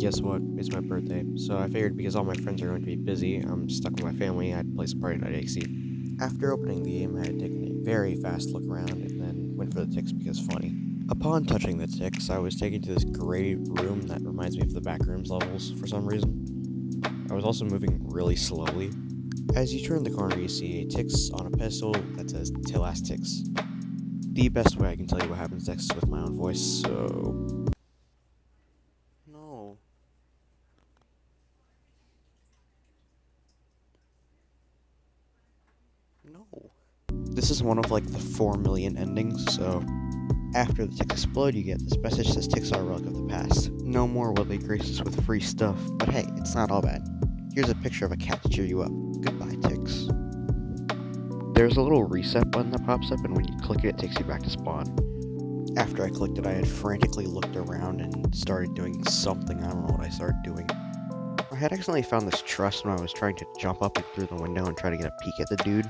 Guess what? It's my birthday, so I figured because all my friends are going to be busy, I'm stuck with my family, I had to play some Party.exe. After opening the game, I had taken a very fast look around and then went for the ticks because funny. Upon touching the ticks, I was taken to this gray room that reminds me of the backrooms levels for some reason. I was also moving really slowly. As you turn the corner, you see a ticks on a pedestal that says "Till Last Ticks." The best way I can tell you what happens next is with my own voice, so... No. No. This is one of like the 4 million endings, so after the ticks explode, you get this message that says ticks are a relic of the past. No more will they grace us with free stuff, but hey, it's not all bad. Here's a picture of a cat to cheer you up. Goodbye, ticks. There's a little reset button that pops up, and when you click it, it takes you back to spawn. After I clicked it, I had frantically looked around and started doing something. I don't know what I started doing. I had accidentally found this truss when I was trying to jump up through the window and try to get a peek at the dude.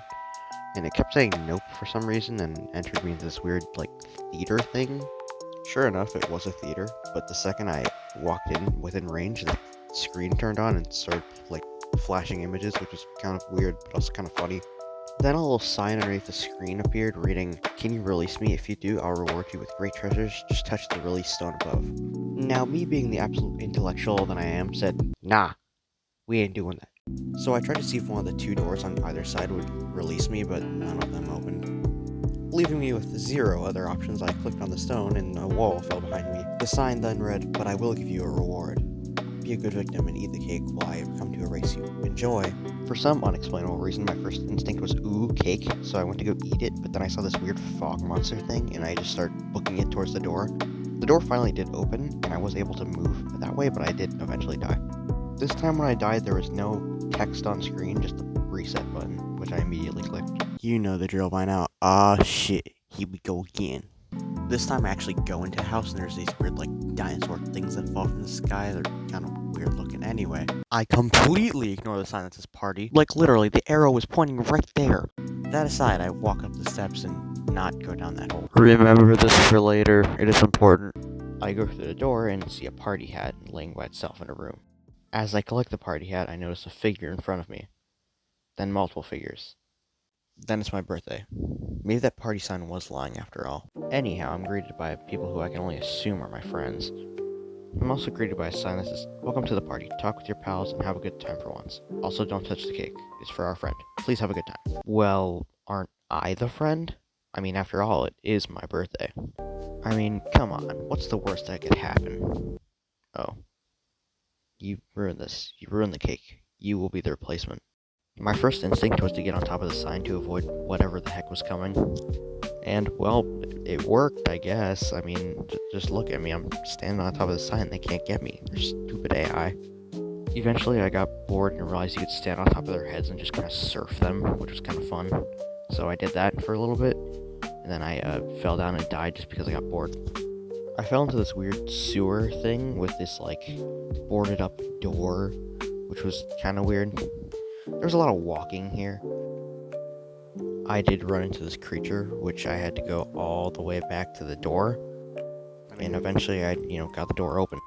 And it kept saying nope for some reason and entered me into this weird, like, theater thing. Sure enough, it was a theater, but the second I walked in within range, the screen turned on and started, like, flashing images, which was kind of weird, but also kind of funny. Then a little sign underneath the screen appeared reading, "Can you release me? If you do, I'll reward you with great treasures. Just touch the release stone above." Now, me being the absolute intellectual that I am, said, "Nah, we ain't doing that." So I tried to see if one of the two doors on either side would release me, but none of them opened. Leaving me with 0 other options, I clicked on the stone and a wall fell behind me. The sign then read, "But I will give you a reward. Be a good victim and eat the cake while I come to erase you. Enjoy." For some unexplainable reason, my first instinct was, ooh, cake, so I went to go eat it, but then I saw this weird fog monster thing, and I just started booking it towards the door. The door finally did open, and I was able to move that way, but I did eventually die. This time when I died, there was no text on screen, just the reset button, which I immediately clicked. You know the drill by now. Ah, shit. Here we go again. This time I actually go into the house, and there's these weird, like, dinosaur things that fall from the sky. They're kind of weird looking anyway. I completely ignore the sign that says party. Like, literally, the arrow was pointing right there. That aside, I walk up the steps and not go down that hole. Remember this for later. It is important. I go through the door and see a party hat laying by itself in a room. As I collect the party hat, I notice a figure in front of me. Then multiple figures. Then it's my birthday. Maybe that party sign was lying after all. Anyhow, I'm greeted by people who I can only assume are my friends. I'm also greeted by a sign that says, "Welcome to the party. Talk with your pals and have a good time for once. Also, don't touch the cake. It's for our friend. Please have a good time." Well, aren't I the friend? I mean, after all, it is my birthday. I mean, come on. What's the worst that could happen? Oh. You ruined this. You ruined the cake. You will be the replacement. My first instinct was to get on top of the sign to avoid whatever the heck was coming. And, well, it worked, I guess. I mean, just look at me. I'm standing on top of the sign. They can't get me. They're stupid AI. Eventually, I got bored and realized you could stand on top of their heads and just kind of surf them, which was kind of fun. So I did that for a little bit. And then I fell down and died just because I got bored. I fell into this weird sewer thing with this, like, boarded up door, which was kind of weird. There was a lot of walking here. I did run into this creature, which I had to go all the way back to the door. And eventually I, got the door open.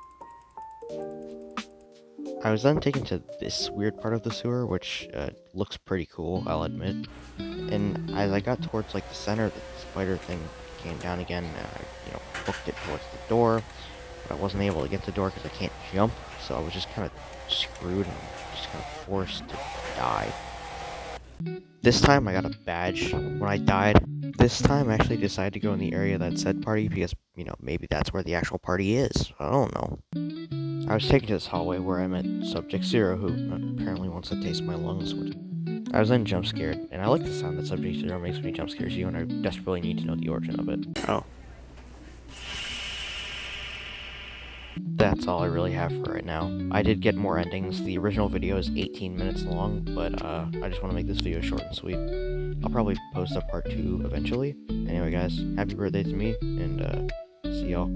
I was then taken to this weird part of the sewer, which looks pretty cool, I'll admit. And as I got towards, like, the center, the spider thing came down again, and I, booked it towards the door. But I wasn't able to get to the door because I can't jump, so I was just kind of screwed and just kind of forced to die. This time I got a badge when I died. This time I actually decided to go in the area that said party because, maybe that's where the actual party is. I don't know. I was taken to this hallway where I met Subject Zero, who apparently wants to taste my lungs. I was then jump scared, and I like the sound that Subject Zero makes when he jump scares you, and I desperately need to know the origin of it. Oh. That's all I really have for right now. I did get more endings. The original video is 18 minutes long, but I just want to make this video short and sweet. I'll probably post a part 2 eventually. Anyway, guys, happy birthday to me, and see y'all.